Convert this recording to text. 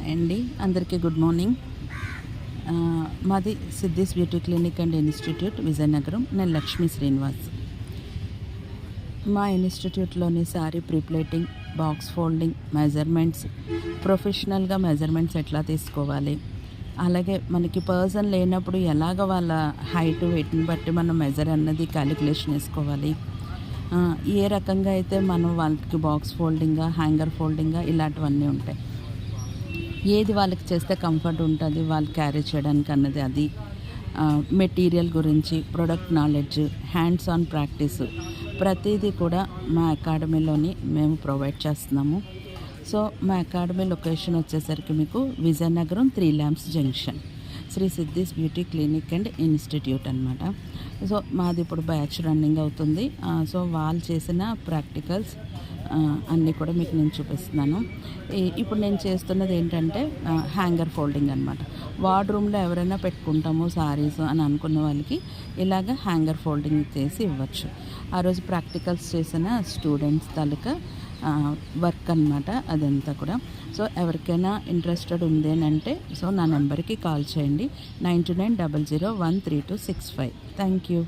Hi అండి, అందరికీ good morning. మాది Siddhi's beauty clinic and institute Vizianagaram. నేను లక్ష్మీ శ్రీనివాస్. మా ఇన్స్టిట్యూట్లోని sari prepleating, box folding, measurements, ప్రొఫెషనల్గా మెజర్మెంట్స్ ఎట్లా తీసుకోవాలి, అలాగే మనకి పర్సన్ లేనప్పుడు ఎలాగ వాళ్ళ హైట్ వెయిట్ని బట్టి మనం మెజర్ అన్నది క్యాలిక్యులేషన్ వేసుకోవాలి, ఏ రకంగా అయితే మనం వాళ్ళకి బాక్స్ ఫోల్డింగా, హ్యాంగర్ ఫోల్డింగా ఇలాంటివన్నీ ఉంటాయి. ఏది వాళ్ళకి చేస్తే కంఫర్ట్ ఉంటుంది వాళ్ళు క్యారీ చేయడానికి అన్నది, అది మెటీరియల్ గురించి, product knowledge, hands on practice ప్రతిదీ కూడా మా అకాడమీలోని మేము ప్రొవైడ్ చేస్తున్నాము. సో మా అకాడమీ లొకేషన్ వచ్చేసరికి మీకు Vizianagaram 3 lamps junction, Sri Siddhis beauty clinic and institute అనమాట. సో మాది ఇప్పుడు బ్యాచ్ రన్నింగ్ అవుతుంది. సో వాళ్ళు చేసిన ప్రాక్టికల్స్ అన్నీ కూడా మీకు నేను చూపిస్తున్నాను. ఇప్పుడు నేను చేస్తున్నది ఏంటంటే హ్యాంగర్ ఫోల్డింగ్ అనమాట. వార్డ్రూమ్లో ఎవరైనా పెట్టుకుంటాము సారీస్ అని అనుకున్న వాళ్ళకి ఇలాగ హ్యాంగర్ ఫోల్డింగ్ చేసి ఇవ్వచ్చు. ఆ రోజు ప్రాక్టికల్స్ చేసిన స్టూడెంట్స్ తాలూకా వర్క్ అనమాట అదంతా కూడా. సో ఎవరికైనా ఇంట్రెస్టెడ్ ఉంది అని అంటే సో నా నెంబర్కి కాల్ చేయండి, 9900013265. Thank you.